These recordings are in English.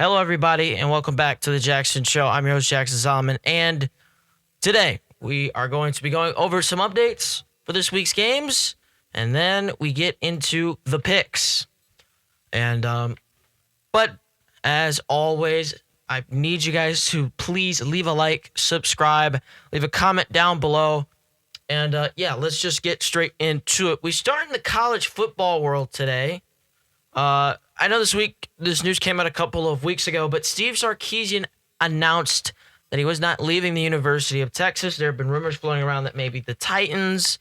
Hello, everybody, and welcome back to the Jackson Show. I'm your host, Jackson Solomon, and today we are going to be going over some updates for this week's games, and then we get into the picks. But as always, I need you guys to please leave a like, subscribe, leave a comment down below, and let's just get straight into it. We start in the college football world today. I know this news came out a couple of weeks ago, but Steve Sarkisian announced that he was not leaving the University of Texas. There have been rumors floating around that maybe the Titans,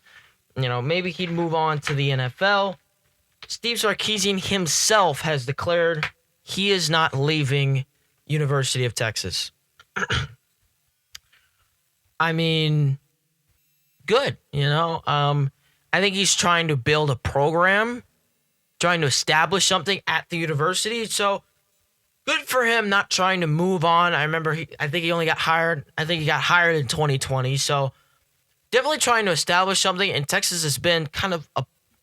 maybe he'd move on to the NFL. Steve Sarkisian himself has declared he is not leaving University of Texas. I mean, good, I think he's trying to build a program, trying to establish something at the university. So good for him not trying to move on. I remember I think he got hired in 2020. So definitely trying to establish something. And Texas has been kind of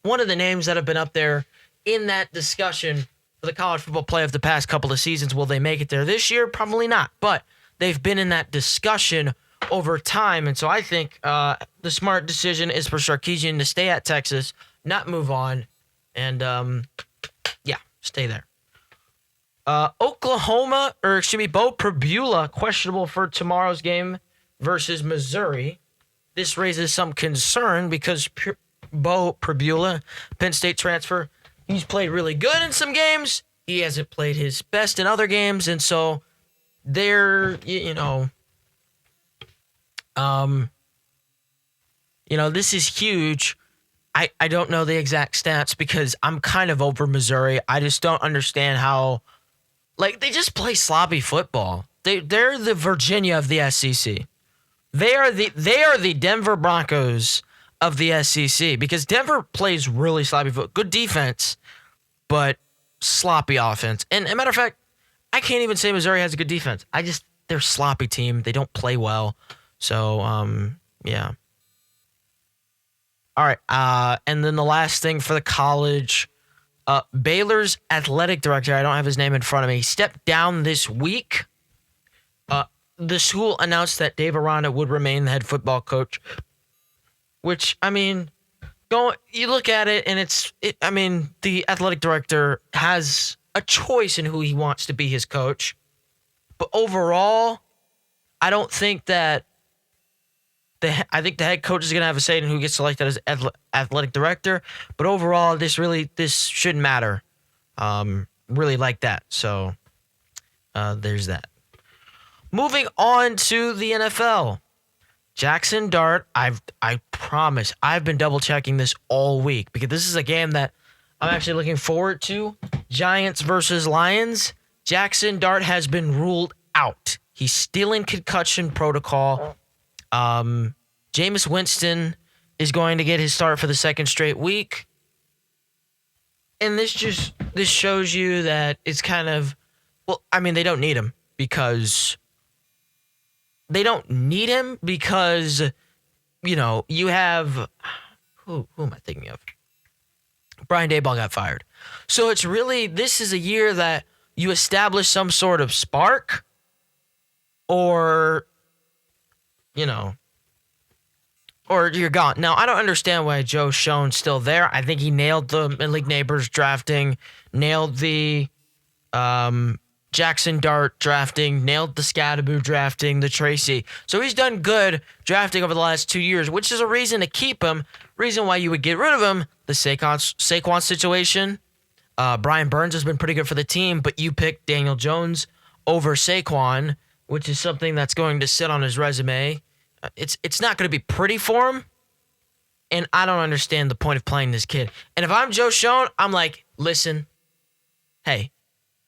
one of the names that have been up there in that discussion for the college football playoff the past couple of seasons. Will they make it there this year? Probably not. But they've been in that discussion over time. And so I think the smart decision is for Sarkisian to stay at Texas, not move on. And, stay there. Bo Pribula, questionable for tomorrow's game versus Missouri. This raises some concern because Bo Pribula, Penn State transfer, he's played really good in some games. He hasn't played his best in other games. And so this is huge. I don't know the exact stats because I'm kind of over Missouri. I just don't understand how, they just play sloppy football. They're the Virginia of the SEC. They are the Denver Broncos of the SEC because Denver plays really sloppy football. Good defense, but sloppy offense. And as a matter of fact, I can't even say Missouri has a good defense. They're a sloppy team. They don't play well. So, yeah. All right, and then the last thing for the college, Baylor's athletic director, I don't have his name in front of me, he stepped down this week. The school announced that Dave Aranda would remain the head football coach, which, you look at it, and the athletic director has a choice in who he wants to be his coach. But overall, I don't think that I think the head coach is going to have a say in who gets selected as athletic director. But overall, this shouldn't matter really like that. So there's that. Moving on to the NFL. Jackson Dart, I promise, I've been double checking this all week because this is a game that I'm actually looking forward to. Giants versus Lions. Jackson Dart has been ruled out. He's still in concussion protocol. Jameis Winston is going to get his start for the second straight week. And this shows you that it's kind of, they don't need him because you have, who am I thinking of? Brian Daboll got fired. So it's really, this is a year that you establish some sort of spark or you're gone. Now, I don't understand why Joe Schoen's still there. I think he nailed the Midleague Neighbors drafting, nailed the Jackson Dart drafting, nailed the Scadaboo drafting, the Tracy. So he's done good drafting over the last 2 years, which is a reason to keep him. Reason why you would get rid of him, the Saquon situation. Brian Burns has been pretty good for the team, but you picked Daniel Jones over Saquon, which is something that's going to sit on his resume. It's not going to be pretty for him, and I don't understand the point of playing this kid. And if I'm Joe Schoen, I'm like, listen, hey,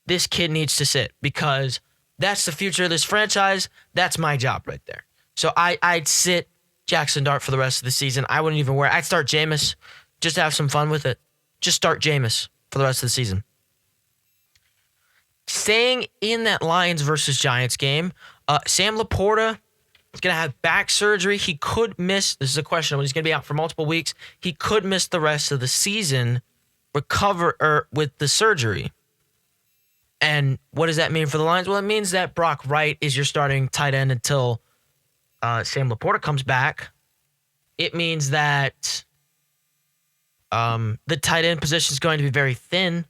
this kid needs to sit because that's the future of this franchise. That's my job right there. So I'd sit Jackson Dart for the rest of the season. I wouldn't even wear it. I'd start Jameis just to have some fun with it. Just start Jameis for the rest of the season. Staying in that Lions versus Giants game, Sam Laporta is going to have back surgery. He could miss, this is a question, he's going to be out for multiple weeks. He could miss the rest of the season with the surgery. And what does that mean for the Lions? Well, it means that Brock Wright is your starting tight end until Sam Laporta comes back. It means that the tight end position is going to be very thin.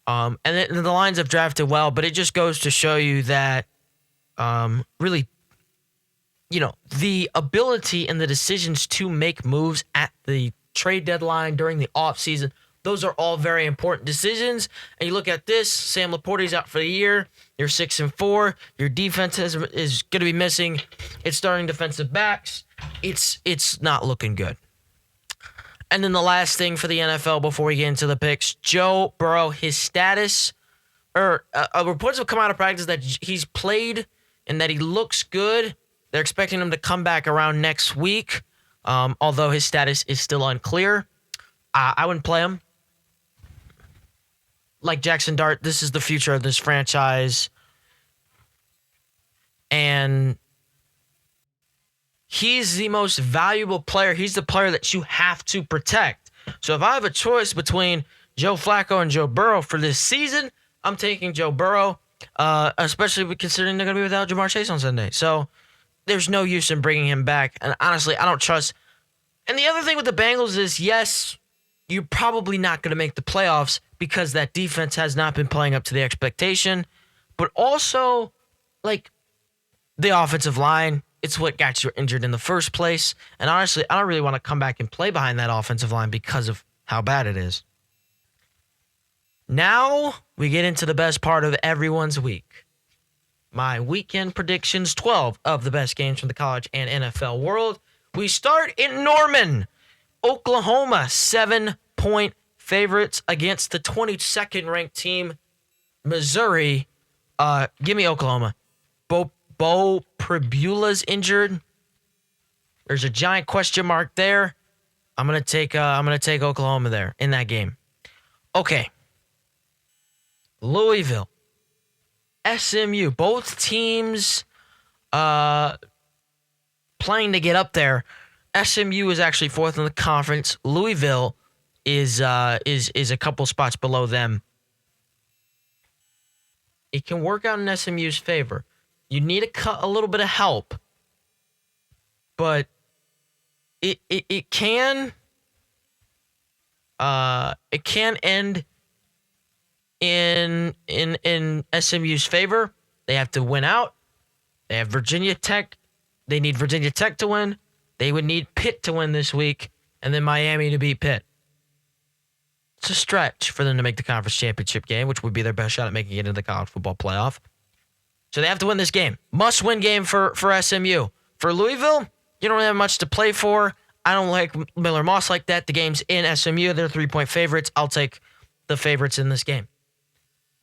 And the Lions have drafted well, but it just goes to show you that really, the ability and the decisions to make moves at the trade deadline during the offseason, those are all very important decisions. And you look at this, Sam Laporta's out for the year. You're 6-4. Your defense is going to be missing its starting defensive backs. It's not looking good. And then the last thing for the NFL before we get into the picks, Joe Burrow, his status, reports have come out of practice that he's played and that he looks good. They're expecting him to come back around next week, although his status is still unclear. I wouldn't play him. Like Jackson Dart, this is the future of this franchise. And he's the most valuable player. He's the player that you have to protect. So if I have a choice between Joe Flacco and Joe Burrow for this season, I'm taking Joe Burrow, especially considering they're going to be without Jamar Chase on Sunday. So there's no use in bringing him back. And honestly, I don't trust. And the other thing with the Bengals is, yes, you're probably not going to make the playoffs because that defense has not been playing up to the expectation. But also, the offensive line, it's what got you injured in the first place. And honestly, I don't really want to come back and play behind that offensive line because of how bad it is. Now we get into the best part of everyone's week. My weekend predictions, 12 of the best games from the college and NFL world. We start in Norman, Oklahoma, 7-point favorites against the 22nd ranked team, Missouri. Give me Oklahoma. Bo Pribula's injured. There's a giant question mark there. I'm gonna take Oklahoma there in that game. Okay. Louisville, SMU, both teams playing to get up there. SMU is actually fourth in the conference. Louisville is a couple spots below them. It can work out in SMU's favor. You need a little bit of help, but it can end in SMU's favor. They have to win out. They have Virginia Tech. They need Virginia Tech to win. They would need Pitt to win this week, and then Miami to beat Pitt. It's a stretch for them to make the conference championship game, which would be their best shot at making it into the college football playoff. So they have to win this game. Must-win game for SMU. For Louisville, you don't have much to play for. I don't like Miller Moss like that. The game's in SMU. They're 3-point favorites. I'll take the favorites in this game.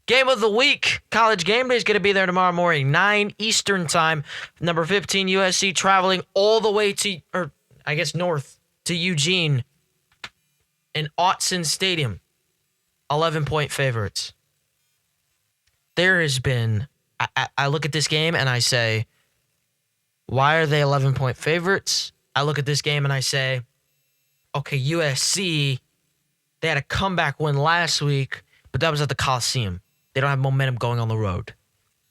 Game of the week. College Game Day is going to be there tomorrow morning, 9 Eastern time. Number 15, USC, traveling all the way north to Eugene in Autzen Stadium. 11-point favorites. There has been... I look at this game and I say, why are they 11-point favorites? I look at this game and I say, okay, USC, they had a comeback win last week, but that was at the Coliseum. They don't have momentum going on the road.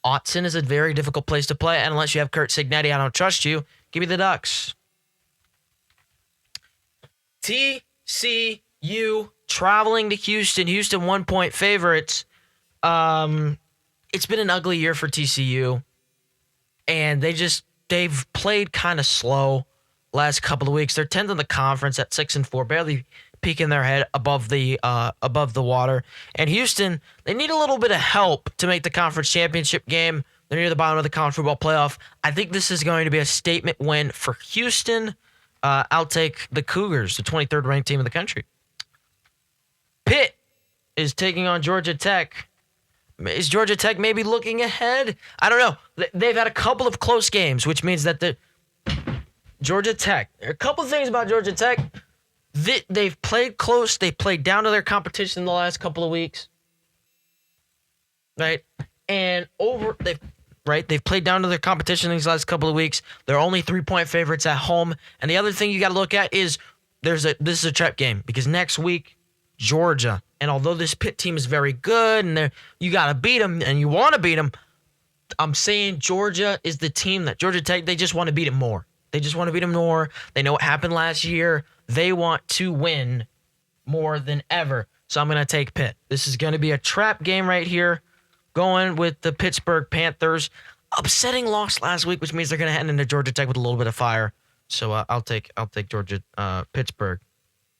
Autzen is a very difficult place to play, and unless you have Kurt Signetti, I don't trust you. Give me the Ducks. TCU traveling to Houston. Houston 1-point favorites. It's been an ugly year for TCU, and they've played kind of slow last couple of weeks. They're 10th in the conference at 6-4, barely peeking their head above the water. And Houston, they need a little bit of help to make the conference championship game. They're near the bottom of the college football playoff. I think this is going to be a statement win for Houston. I'll take the Cougars, the 23rd ranked team in the country. Pitt is taking on Georgia Tech. Is Georgia Tech maybe looking ahead? I don't know. They've had a couple of close games, which means that the Georgia Tech. There are a couple of things about Georgia Tech. They've played close. They played down to their competition in the last couple of weeks. Right? And they've played down to their competition these last couple of weeks. They're only 3-point favorites at home. And the other thing you got to look at is this is a trap game because next week, Georgia And although this Pitt team is very good and you got to beat them and you want to beat them, I'm saying Georgia is the team that Georgia Tech, they just want to beat them more. They just want to beat them more. They know what happened last year. They want to win more than ever. So I'm going to take Pitt. This is going to be a trap game right here. Going with the Pittsburgh Panthers. Upsetting loss last week, which means they're going to head into Georgia Tech with a little bit of fire. So I'll take Georgia, Pittsburgh.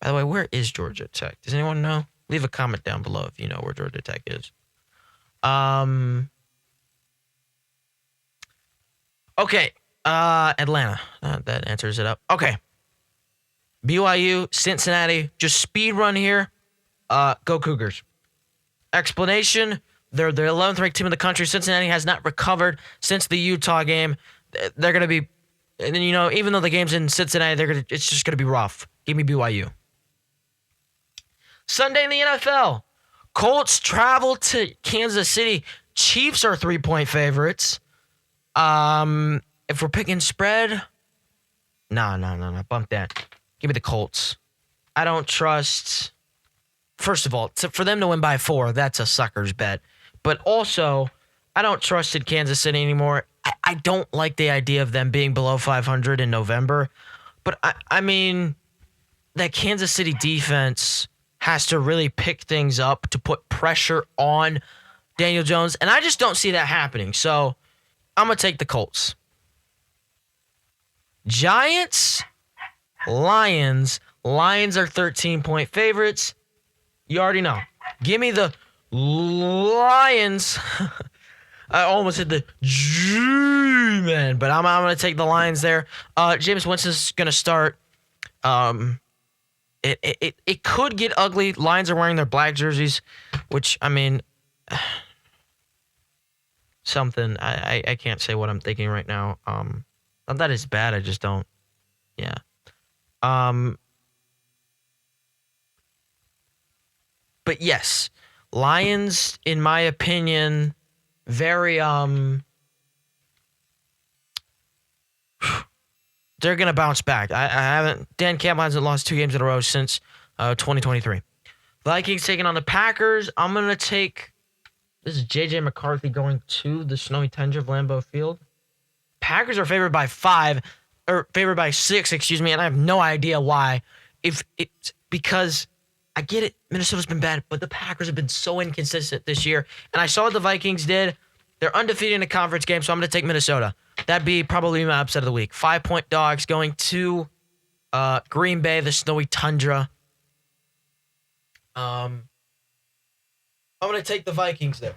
By the way, where is Georgia Tech? Does anyone know? Leave a comment down below if you know where Georgia Tech is. Okay. Atlanta. That answers it up. Okay. BYU, Cincinnati. Just speed run here. Go Cougars. Explanation. They're the 11th ranked team in the country. Cincinnati has not recovered since the Utah game. They're going to be, and even though the game's in Cincinnati, it's just going to be rough. Give me BYU. Sunday in the NFL. Colts travel to Kansas City. Chiefs are 3-point favorites. If we're picking spread, no. Bump that. Give me the Colts. I don't trust. First of all, for them to win by 4, that's a sucker's bet. But also, I don't trust in Kansas City anymore. I don't like the idea of them being below 500 in November. But I mean, that Kansas City defense has to really pick things up to put pressure on Daniel Jones. And I just don't see that happening. So I'm going to take the Colts. Giants, Lions. Lions are 13-point favorites. You already know. Give me the Lions. I almost hit the G-Man, but I'm going to take the Lions there. Jameis Winston's going to start. It could get ugly. Lions are wearing their black jerseys, which, I mean, something. I can't say what I'm thinking right now. Not that it's bad. I just don't. Yeah. But yes, Lions, in my opinion, very they're gonna bounce back. I haven't. Dan Campbell hasn't lost 2 games in a row since 2023. Vikings taking on the Packers. I'm gonna take. This is JJ McCarthy going to the snowy tundra of Lambeau Field. Packers are favored by 5, or favored by 6, excuse me, and I have no idea why. If it's because I get it, Minnesota's been bad, but the Packers have been so inconsistent this year. And I saw what the Vikings did. They're undefeated in a conference game, so I'm going to take Minnesota. That'd be probably my upset of the week. 5-point dogs going to Green Bay, the snowy tundra. I'm going to take the Vikings there.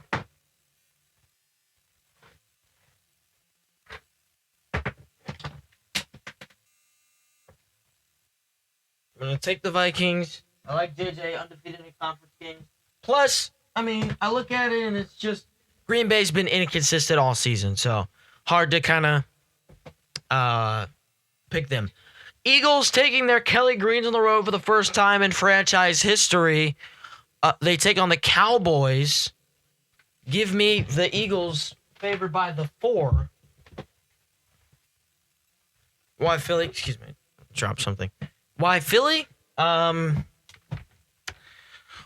I'm going to take the Vikings. I like JJ undefeated in conference games. Plus, I mean, I look at it and it's just Green Bay's been inconsistent all season, so hard to kind of pick them. Eagles taking their Kelly Greens on the road for the first time in franchise history. They take on the Cowboys. Give me the Eagles favored by the 4. Why Philly? Excuse me. Drop something. Why Philly? Well,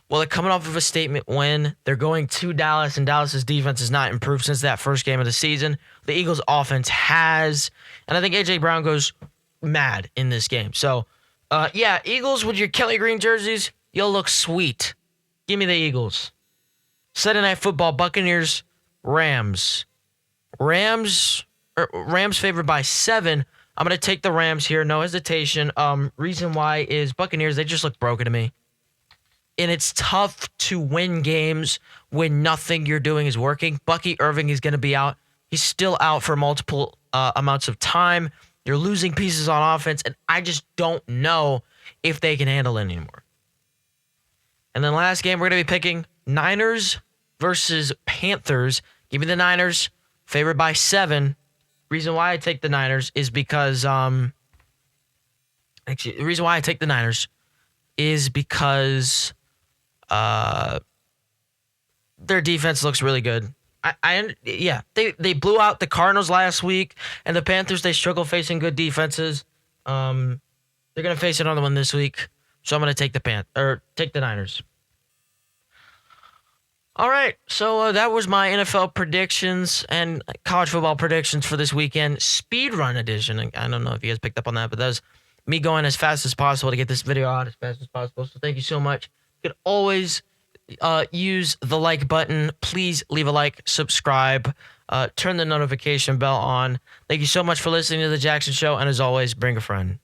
they're coming off of a statement win. They're going to Dallas, and Dallas's defense has not improved since that first game of the season. The Eagles' offense has, and I think A.J. Brown goes mad in this game. So, yeah, Eagles with your Kelly Green jerseys, you'll look sweet. Give me the Eagles. Sunday Night Football, Buccaneers, Rams. Rams favored by 7. I'm going to take the Rams here, no hesitation. Reason why is Buccaneers, they just look broken to me. And it's tough to win games when nothing you're doing is working. Bucky Irving is going to be out. He's still out for multiple amounts of time. You're losing pieces on offense, and I just don't know if they can handle it anymore. And then last game, we're going to be picking Niners versus Panthers. Give me the Niners, favored by 7. Reason why I take the Niners is because the reason why I take the Niners is because their defense looks really good. They blew out the Cardinals last week, and the Panthers, they struggle facing good defenses. They're gonna face another one this week, so I'm gonna take the Niners. All right, so that was my NFL predictions and college football predictions for this weekend, speed run edition. I don't know if you guys picked up on that, but that was me going as fast as possible to get this video out as fast as possible. So thank you so much. You could always use the like button. Please leave a like, subscribe, turn the notification bell on. Thank you so much for listening to The Jackson Show, and as always, bring a friend.